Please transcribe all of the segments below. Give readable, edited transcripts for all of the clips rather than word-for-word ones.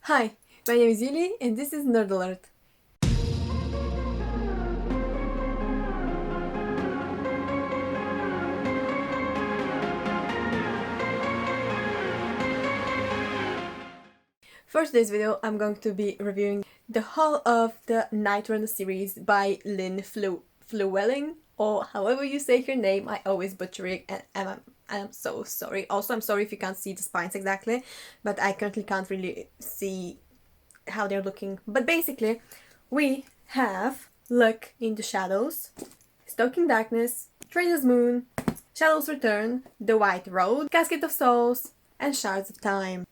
Hi, my name is Yuli and this is Nerd Alert. For today's video, I'm going to be reviewing the whole of the Nightrunner series by Lyn Flewelling, or however you say her name. I always butcher it and I'm so sorry. Also, I'm sorry if you can't see the spines exactly, but I currently can't really see how they're looking. But basically, we have Look in the Shadows, Stoking Darkness, Traitor's Moon, Shadow's Return, The White Road, Casket of Souls, and Shards of Time.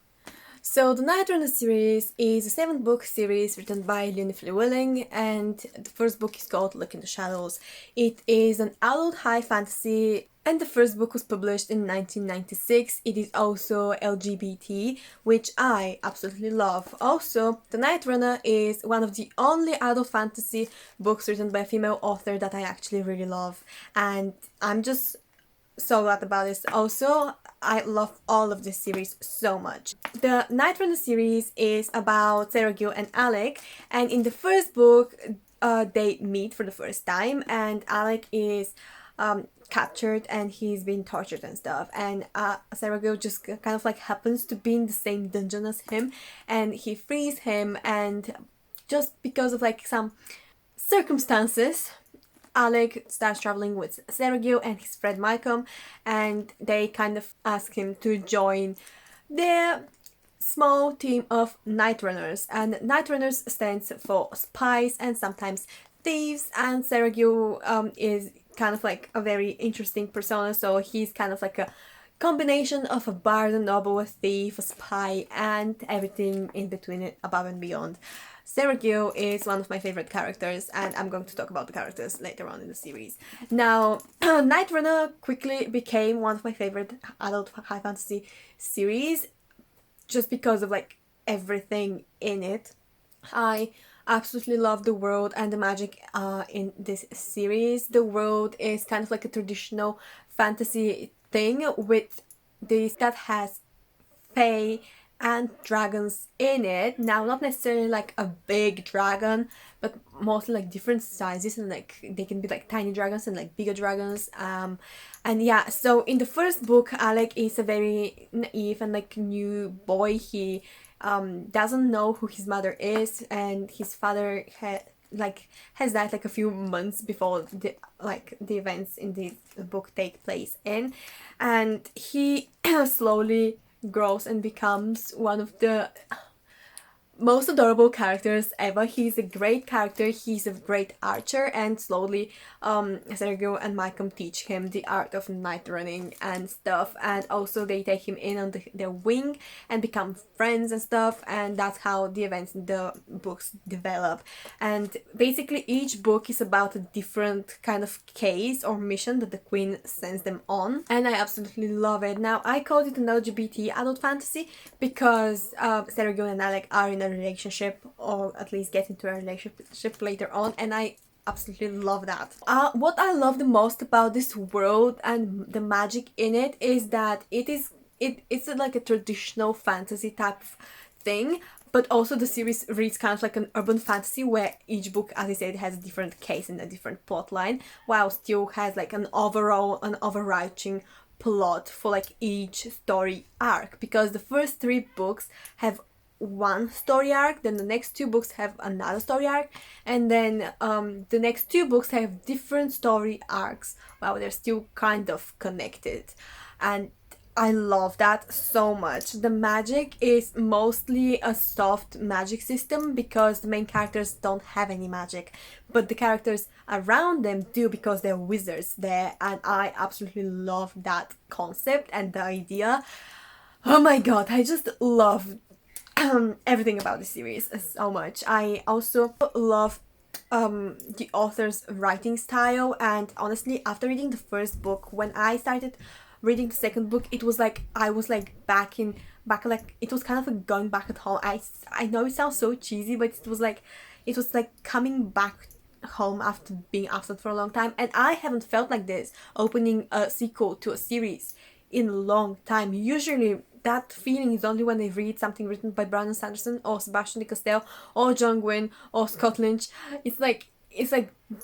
So the Nightrunner series is a 7-book series written by Lyn Flewelling, and the first book is called Look in the Shadows. It is an adult high fantasy, and the first book was published in 1996. It is also LGBT, which I absolutely love. Also, the Nightrunner is one of the only adult fantasy books written by a female author that I actually really love, and I'm just so glad about this. Also, I love all of this series so much. The Nightrunner series is about Sergio and Alec, and in the first book, they meet for the first time, and Alec is captured and he's been tortured and stuff, and Sergio just kind of like happens to be in the same dungeon as him, and he frees him, and just because of like some circumstances, Alec starts traveling with Sergio and his friend Malcolm, and they kind of ask him to join their small team of Nightrunners. And Nightrunners stands for spies and sometimes thieves, and Sergio is kind of like a very interesting persona, so he's kind of like a combination of a bard, a noble, a thief, a spy, and everything in between it, above and beyond. Sergio is one of my favorite characters, and I'm going to talk about the characters later on in the series. Now, Nightrunner quickly became one of my favorite adult high fantasy series, just because of like everything in it. I absolutely love the world and the magic in this series. The world is kind of like a traditional fantasy thing with this that has fae and dragons in it. Now, not necessarily like a big dragon, but mostly like different sizes, and like they can be like tiny dragons and like bigger dragons. And yeah, so in the first book, Alec is a very naive and like new boy. He doesn't know who his mother is, and his father has died like a few months before the events in this book take place in, and he slowly grows and becomes one of the most adorable characters ever. He's a great character, he's a great archer, and slowly Sergio and Malcolm teach him the art of night running and stuff, and also they take him in on their wing and become friends and stuff, and that's how the events in the books develop. And basically each book is about a different kind of case or mission that the queen sends them on, and I absolutely love it. Now, I called it an LGBT adult fantasy because Sergio and Alec are in a relationship, or at least get into a relationship later on, and I absolutely love that. What I love the most about this world and the magic in it is that it's like a traditional fantasy type of thing, but also the series reads kind of like an urban fantasy where each book, as I said, has a different case and a different plot line, while still has like an overarching plot for like each story arc, because the first 3 books have one story arc, then the next 2 books have another story arc, and then the next 2 books have different story arcs while they're still kind of connected, and I love that so much. The magic is mostly a soft magic system because the main characters don't have any magic, but the characters around them do because they're wizards there, and I absolutely love that concept and the idea. Oh my god, I just love everything about the series so much. I also love the author's writing style, and honestly, after reading the first book, when I started reading the second book, it was like I was like back like it was kind of like going back at home. I know it sounds so cheesy, but it was like coming back home after being absent for a long time, and I haven't felt like this opening a sequel to a series in a long time. Usually that feeling is only when I read something written by Brandon Sanderson or Sebastian de Castell or John Gwynne or Scott Lynch. It's like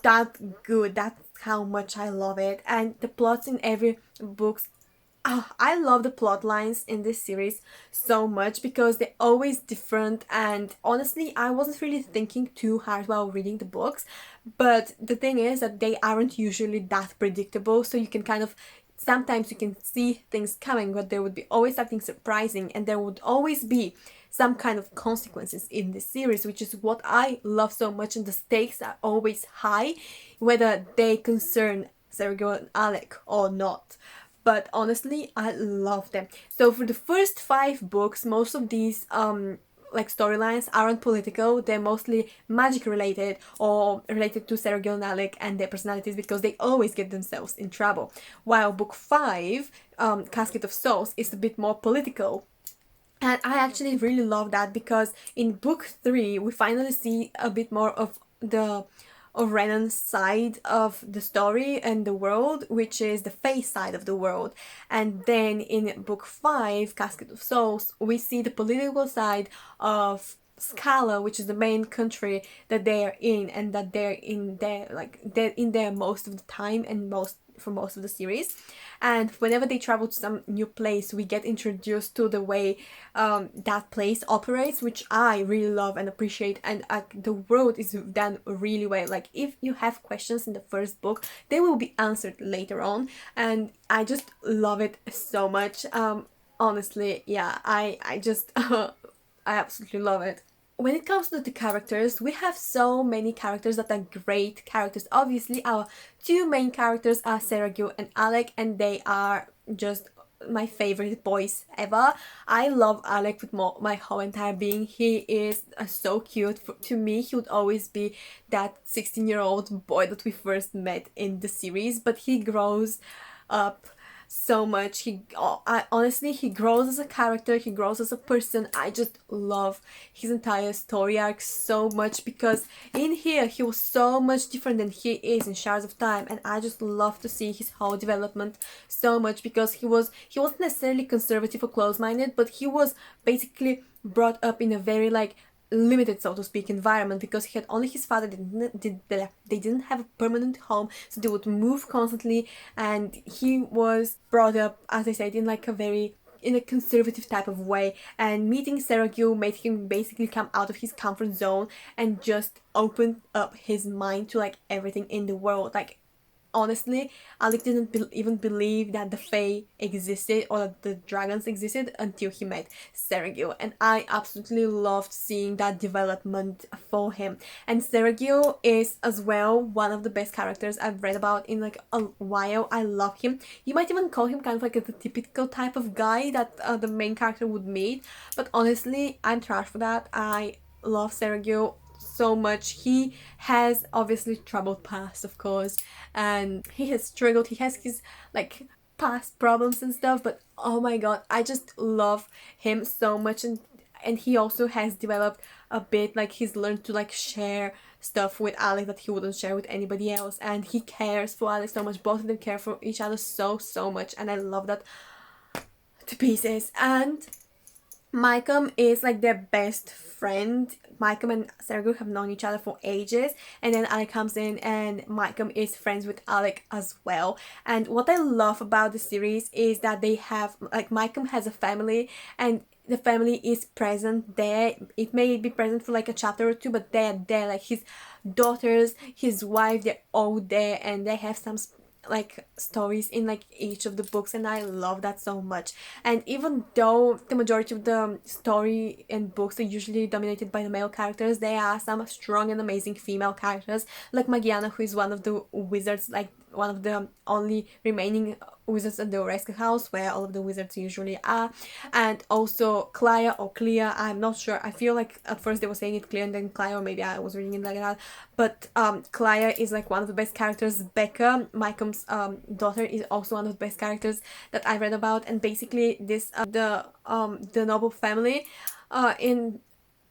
that good. That's how much I love it. And the plots in every book, I love the plot lines in this series so much because they're always different, and honestly I wasn't really thinking too hard while reading the books, but the thing is that they aren't usually that predictable, so you can kind of sometimes you can see things coming, but there would be always something surprising and there would always be some kind of consequences in this series, which is what I love so much, and the stakes are always high whether they concern Sergio and Alec or not. But honestly I love them. So for the first 5 books, most of these like storylines aren't political, they're mostly magic related or related to Sergio and Alec and their personalities, because they always get themselves in trouble. While book 5, Casket of Souls, is a bit more political. And I actually really love that, because in book 3 we finally see a bit more of the of Renan's side of the story and the world, which is the face side of the world. And then in book 5, Casket of Souls, we see the political side of Scala, which is the main country that they're in, and that they're in there, like they're in there most of the time and most of the series. And whenever they travel to some new place, we get introduced to the way that place operates, which I really love and appreciate. And the world is done really well. Like if you have questions in the first book, they will be answered later on, and I just love it so much. Honestly, yeah, I just I absolutely love it. When it comes to the characters, we have so many characters that are great characters. Obviously, our 2 main characters are Sergio and Alec, and they are just my favorite boys ever. I love Alec with my whole entire being. He is so cute. To me, he would always be that 16-year-old boy that we first met in the series, but he grows up so much. Honestly, he grows as a character, he grows as a person. I just love his entire story arc so much, because in here he was so much different than he is in Shards of Time, and I just love to see his whole development so much, because he wasn't necessarily conservative or close-minded, but he was basically brought up in a very like limited, so to speak, environment, because he had only his father. They didn't have a permanent home, so they would move constantly, and he was brought up, as I said, in like in a conservative type of way. And meeting Sergio made him basically come out of his comfort zone and just open up his mind to like everything in the world. Like honestly, Alec didn't even believe that the Fae existed or that the dragons existed until he met Sergio, and I absolutely loved seeing that development for him. And Sergio is as well one of the best characters I've read about in like a while. I love him. You might even call him kind of like the typical type of guy that the main character would meet, but honestly, I'm trash for that. I love Sergio so much. He has obviously troubled past, of course, and he has struggled. He has his like past problems and stuff, but oh my god, I just love him so much. And he also has developed a bit, like he's learned to like share stuff with Alex that he wouldn't share with anybody else, and he cares for Alex so much. Both of them care for each other so much, and I love that to pieces. And Malcolm is like their best friend. Malcolm and Sergio have known each other for ages, and then Alec comes in and Malcolm is friends with Alec as well. And what I love about the series is that they have, like, Malcolm has a family, and the family is present there. It may be present for like a chapter or two, but they're there. Like his daughters, his wife, they're all there, and they have some like stories in like each of the books, and I love that so much. And even though the majority of the story and books are usually dominated by the male characters, there are some strong and amazing female characters, like Magiana, who is one of the wizards, like one of the only remaining wizards at the rescue house, where all of the wizards usually are. And also Clea or Clea, I'm not sure. I feel like at first they were saying it Clea and then Clea, or maybe I was reading it like that. But Clea is like one of the best characters. Becca, Malcolm's daughter, is also one of the best characters that I read about. And basically this the noble family in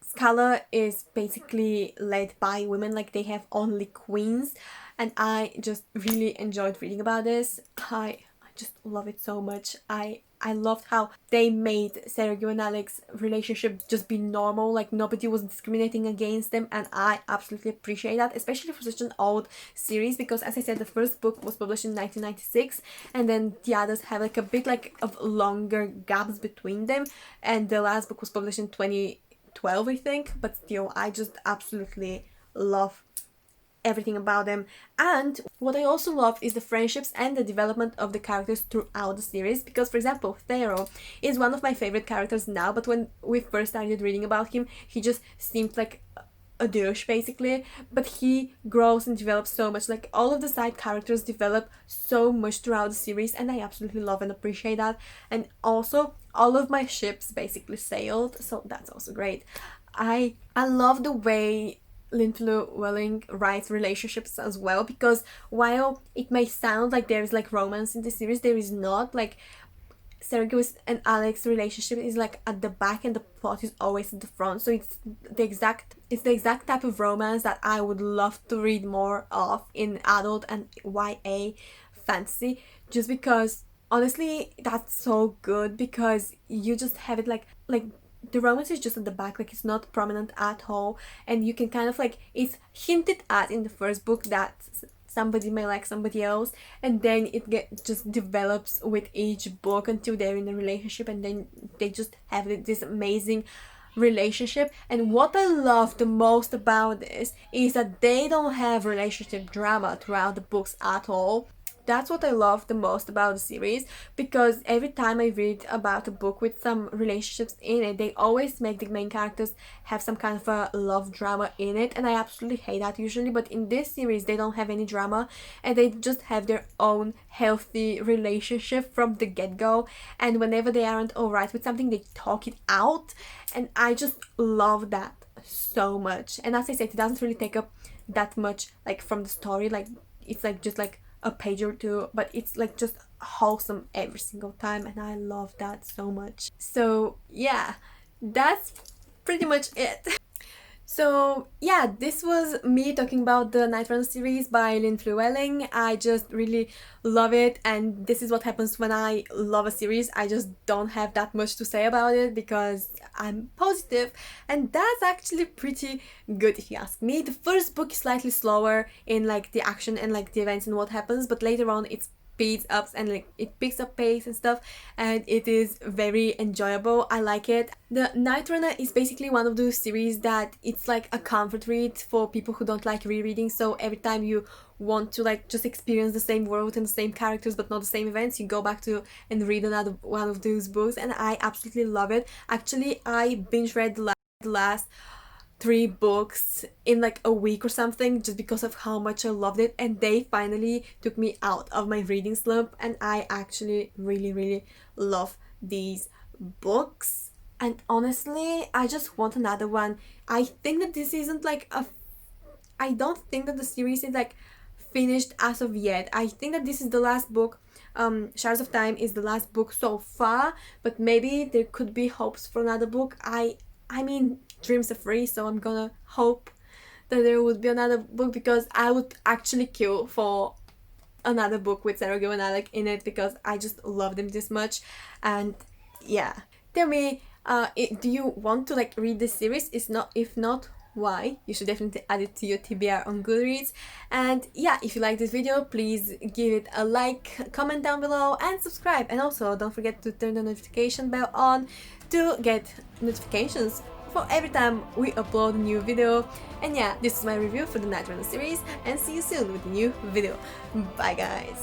Scala is basically led by women. Like they have only queens, and I just really enjoyed reading about this. I just love it so much. I I loved how they made Sergio and Alex's relationship just be normal, like nobody was discriminating against them, and I absolutely appreciate that, especially for such an old series, because as I said, the first book was published in 1996, and then the others have like a bit like of longer gaps between them, and the last book was published in 2012, I think, but still, I just absolutely love everything about them. And what I also love is the friendships and the development of the characters throughout the series, because for example, Theo is one of my favorite characters now, but when we first started reading about him, he just seemed like a douche basically, but he grows and develops so much. Like all of the side characters develop so much throughout the series, and I absolutely love and appreciate that. And also all of my ships basically sailed, so that's also great. I love the way Lyn Flewelling writes relationships as well, because while it may sound like there is like romance in the series, there is not. Like Sergio and Alex's relationship is like at the back and the plot is always at the front, so it's the exact type of romance that I would love to read more of in adult and YA fantasy, just because honestly that's so good, because you just have it like the romance is just at the back, like it's not prominent at all, and you can kind of like, it's hinted at in the first book that somebody may like somebody else, and then just develops with each book until they're in a relationship, and then they just have this amazing relationship. And what I love the most about this is that they don't have relationship drama throughout the books at all. That's what I love the most about the series, because every time I read about a book with some relationships in it, they always make the main characters have some kind of a love drama in it, and I absolutely hate that usually. But in this series they don't have any drama, and they just have their own healthy relationship from the get-go, and whenever they aren't alright with something, they talk it out, and I just love that so much. And as I said, it doesn't really take up that much like from the story, like it's like just like a page or two, but it's like just wholesome every single time, and I love that so much. So yeah, that's pretty much it. So yeah, this was me talking about the Nightrunner series by Lyn Flewelling. I just really love it, and this is what happens when I love a series. I just don't have that much to say about it because I'm positive, and that's actually pretty good if you ask me. The first book is slightly slower in like the action and like the events and what happens, but later on it's speeds up and like it picks up pace and stuff, and it is very enjoyable. I like it. The Nightrunner is basically one of those series that it's like a comfort read for people who don't like rereading, so every time you want to like just experience the same world and the same characters but not the same events, you go back to and read another one of those books, and I absolutely love it. Actually, I binge read the last 3 books in like a week or something, just because of how much I loved it, and they finally took me out of my reading slump, and I actually really love these books. And honestly, I just want another one. I think that this isn't like I don't think that the series is like finished as of yet. I think that this is the last book. Shards of Time is the last book so far, but maybe there could be hopes for another book. I mean, dreams are free, so I'm gonna hope that there would be another book, because I would actually kill for another book with Sergio and Alec in it, because I just love them this much. And yeah, tell me, do you want to like read this series? If not, why? You should definitely add it to your TBR on Goodreads. And yeah, if you like this video, please give it a like, comment down below, and subscribe. And also don't forget to turn the notification bell on to get notifications for every time we upload a new video. And yeah, this is my review for the Nightrunner series, and see you soon with a new video. Bye guys!